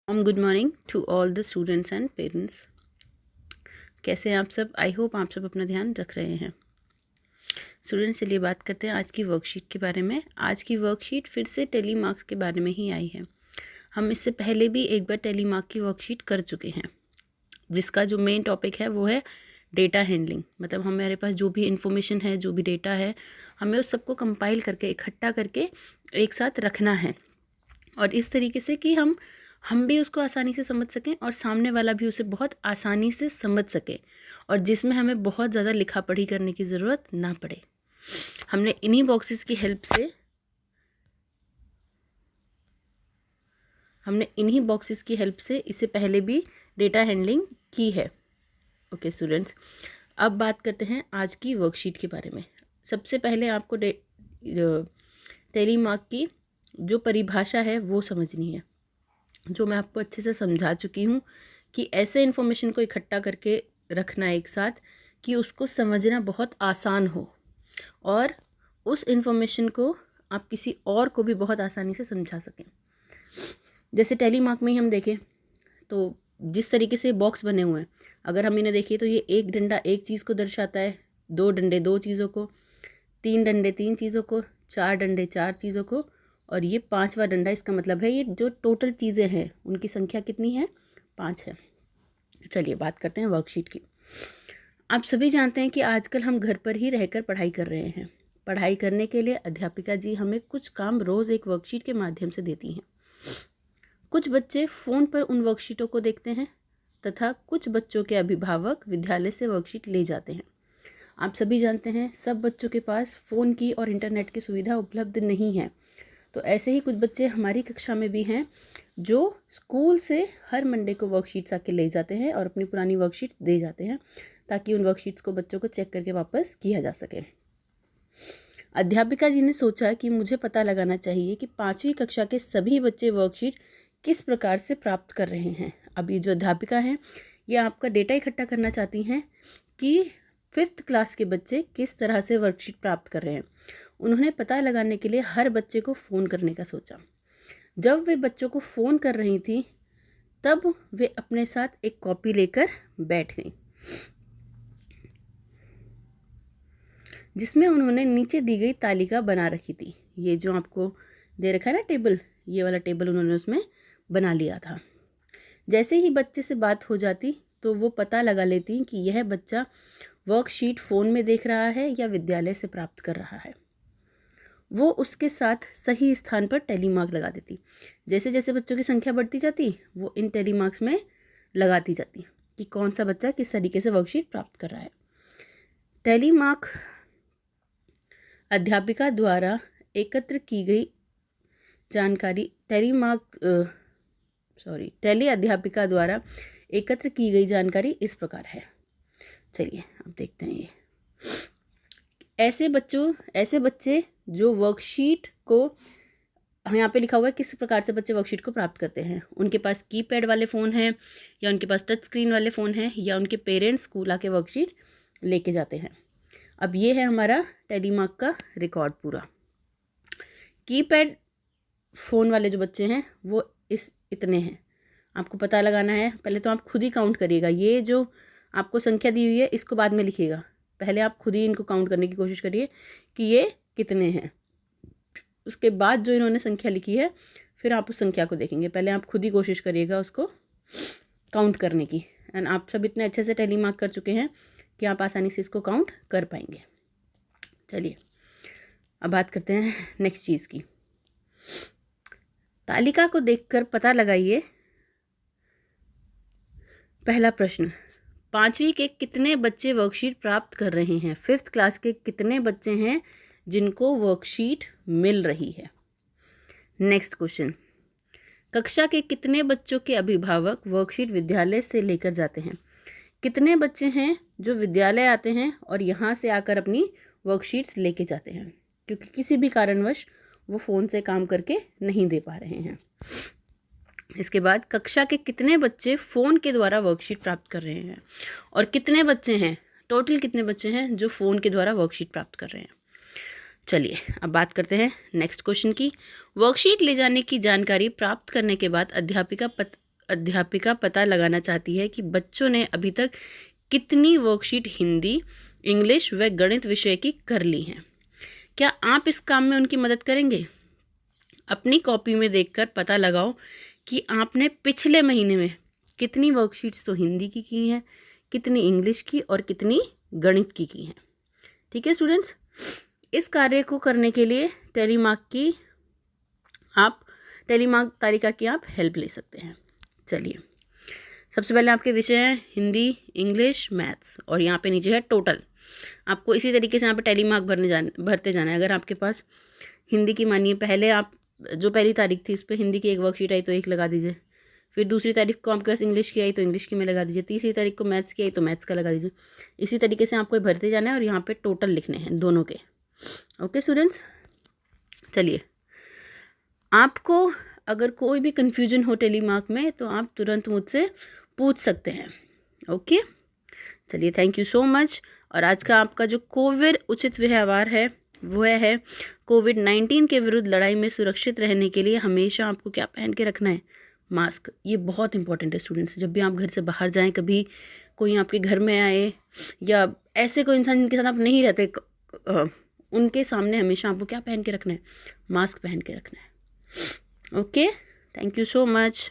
Good morning to all the students and parents. कैसे हैं आप सब? आई होप आप सब अपना ध्यान रख रहे हैं। स्टूडेंट्स, चलिए बात करते हैं आज की वर्कशीट के बारे में। आज की वर्कशीट फिर से टेली मार्क्स के बारे में ही आई है। हम इससे पहले भी एक बार टेली मार्क की वर्कशीट कर चुके हैं, जिसका जो मेन टॉपिक है वो है डेटा हैंडलिंग। मतलब हमारे पास जो भी इंफॉर्मेशन है, जो भी डेटा है, हमें उस सबको कंपाइल करके, इकट्ठा करके एक साथ रखना है, और इस तरीके से कि हम भी उसको आसानी से समझ सकें और सामने वाला भी उसे बहुत आसानी से समझ सके, और जिसमें हमें बहुत ज़्यादा लिखा पढ़ी करने की ज़रूरत ना पड़े। हमने इन्हीं बॉक्सेस की हेल्प से इससे पहले भी डेटा हैंडलिंग की है। ओके स्टूडेंट्स, अब बात करते हैं आज की वर्कशीट के बारे में। सबसे पहले आपको टेली मार्क की जो परिभाषा है वो समझनी है, जो मैं आपको अच्छे से समझा चुकी हूँ कि ऐसे इन्फॉर्मेशन को इकट्ठा करके रखना एक साथ कि उसको समझना बहुत आसान हो, और उस इन्फॉर्मेशन को आप किसी और को भी बहुत आसानी से समझा सकें। जैसे टेली मार्क में ही हम देखें तो जिस तरीके से बॉक्स बने हुए हैं, अगर हम इन्हें देखिए तो ये एक डंडा एक चीज़ को दर्शाता है, दो डंडे दो चीज़ों को, तीन डंडे तीन चीज़ों को, चार डंडे चार चीज़ों को, और ये पांचवा डंडा। इसका मतलब है ये जो टोटल चीज़ें हैं उनकी संख्या कितनी है? 5 है। चलिए बात करते हैं वर्कशीट की। आप सभी जानते हैं कि आजकल हम घर पर ही रहकर पढ़ाई कर रहे हैं। पढ़ाई करने के लिए अध्यापिका जी हमें कुछ काम रोज़ एक वर्कशीट के माध्यम से देती हैं। कुछ बच्चे फ़ोन पर उन वर्कशीटों को देखते हैं तथा कुछ बच्चों के अभिभावक विद्यालय से वर्कशीट ले जाते हैं। आप सभी जानते हैं सब बच्चों के पास फ़ोन की और इंटरनेट की सुविधा उपलब्ध नहीं है। तो ऐसे ही कुछ बच्चे हमारी कक्षा में भी हैं जो स्कूल से हर मंडे को वर्कशीट्स आके ले जाते हैं और अपनी पुरानी वर्कशीट्स दे जाते हैं, ताकि उन वर्कशीट्स को बच्चों को चेक करके वापस किया जा सके। अध्यापिका जी ने सोचा कि मुझे पता लगाना चाहिए कि 5वीं कक्षा के सभी बच्चे वर्कशीट किस प्रकार से प्राप्त कर रहे हैं। अब ये जो अध्यापिका हैं ये आपका डेटा इकट्ठा करना चाहती हैं कि 5th क्लास के बच्चे किस तरह से वर्कशीट प्राप्त कर रहे हैं। उन्होंने पता लगाने के लिए हर बच्चे को फ़ोन करने का सोचा। जब वे बच्चों को फ़ोन कर रही थी तब वे अपने साथ एक कॉपी लेकर बैठ गईं, जिसमें उन्होंने नीचे दी गई तालिका बना रखी थी। ये जो आपको दे रखा है ना टेबल, ये वाला टेबल उन्होंने उसमें बना लिया था। जैसे ही बच्चे से बात हो जाती तो वो पता लगा लेती कि यह बच्चा वर्कशीट फ़ोन में देख रहा है या विद्यालय से प्राप्त कर रहा है। वो उसके साथ सही स्थान पर टेली मार्क लगा देती। जैसे जैसे बच्चों की संख्या बढ़ती जाती वो इन टेली मार्क्स में लगाती जाती कि कौन सा बच्चा किस तरीके से वर्कशीट प्राप्त कर रहा है। टेली मार्क अध्यापिका द्वारा एकत्र की गई जानकारी टेली अध्यापिका द्वारा एकत्र की गई जानकारी इस प्रकार है। चलिए अब देखते हैं ये ऐसे बच्चे जो वर्कशीट को, यहाँ पे लिखा हुआ है किस प्रकार से बच्चे वर्कशीट को प्राप्त करते हैं। उनके पास कीपैड वाले फ़ोन हैं, या उनके पास टच स्क्रीन वाले फ़ोन हैं, या उनके पेरेंट्स स्कूल आके वर्कशीट लेके जाते हैं। अब ये है हमारा टेली मार्क का रिकॉर्ड पूरा। कीपैड फ़ोन वाले जो बच्चे हैं वो इतने हैं। आपको पता लगाना है, पहले तो आप खुद ही काउंट करिएगा। ये जो आपको संख्या दी हुई है इसको बाद में लिखिएगा, पहले आप खुद ही इनको काउंट करने की कोशिश करिए कि ये कितने हैं। उसके बाद जो इन्होंने संख्या लिखी है फिर आप उस संख्या को देखेंगे। पहले आप खुद ही कोशिश करिएगा उसको काउंट करने की। एंड आप सब इतने अच्छे से टेली मार्क कर चुके हैं कि आप आसानी से इसको काउंट कर पाएंगे। चलिए अब बात करते हैं नेक्स्ट चीज़ की। तालिका को देखकर पता लगाइए। पहला प्रश्न, 5वीं के कितने बच्चे वर्कशीट प्राप्त कर रहे हैं? 5th क्लास के कितने बच्चे हैं जिनको वर्कशीट मिल रही है? नेक्स्ट क्वेश्चन, कक्षा के कितने बच्चों के अभिभावक वर्कशीट विद्यालय से लेकर जाते हैं? कितने बच्चे हैं जो विद्यालय आते हैं और यहाँ से आकर अपनी वर्कशीट्स लेके जाते हैं, क्योंकि किसी भी कारणवश वो फ़ोन से काम करके नहीं दे पा रहे हैं। इसके बाद कक्षा के कितने बच्चे फ़ोन के द्वारा वर्कशीट प्राप्त कर रहे हैं, और कितने बच्चे हैं, टोटल कितने बच्चे हैं जो फ़ोन के द्वारा वर्कशीट प्राप्त कर रहे हैं। चलिए अब बात करते हैं नेक्स्ट क्वेश्चन की। वर्कशीट ले जाने की जानकारी प्राप्त करने के बाद अध्यापिका पता लगाना चाहती है कि बच्चों ने अभी तक कितनी वर्कशीट हिंदी, इंग्लिश व गणित विषय की कर ली हैं। क्या आप इस काम में उनकी मदद करेंगे? अपनी कॉपी में देखकर पता लगाओ कि आपने पिछले महीने में कितनी वर्कशीट्स तो हिंदी की हैं, कितनी इंग्लिश की और कितनी गणित की हैं। ठीक है स्टूडेंट्स, इस कार्य को करने के लिए टेलीमार्क तालिका की आप हेल्प ले सकते हैं। चलिए, सबसे पहले आपके विषय हैं हिंदी, इंग्लिश, मैथ्स और यहाँ पे नीचे है टोटल। आपको इसी तरीके से यहाँ पे टेलीमार्क भरते जाना है। अगर आपके पास हिंदी की मानिए पहले आप जो पहली तारीख थी इस पर हिंदी की एक वर्कशीट आई तो 1 लगा दीजिए, फिर दूसरी तारीख को आपके पास इंग्लिश की आई तो इंग्लिश की में लगा दीजिए, तीसरी तारीख को मैथ्स की आई तो मैथ्स का लगा दीजिए। इसी तरीके से आपको भरते जाना है और यहाँ पे टोटल लिखने हैं दोनों के। ओके स्टूडेंट्स, चलिए, आपको अगर कोई भी कन्फ्यूजन हो टेलीमार्क में तो आप तुरंत मुझसे पूछ सकते हैं। ओके, चलिए, थैंक यू सो मच। और आज का आपका जो कोविड उचित व्यवहार है वह है कोविड-19 के विरुद्ध लड़ाई में सुरक्षित रहने के लिए हमेशा आपको क्या पहन के रखना है? मास्क। ये बहुत इंपॉर्टेंट है स्टूडेंट्स। जब भी आप घर से बाहर जाएं, कभी कोई आपके घर में आए या ऐसे कोई इंसान जिनके साथ आप नहीं रहते, उनके सामने हमेशा आपको क्या पहन के रखना है? मास्क पहन के रखना है। Okay, thank you so much.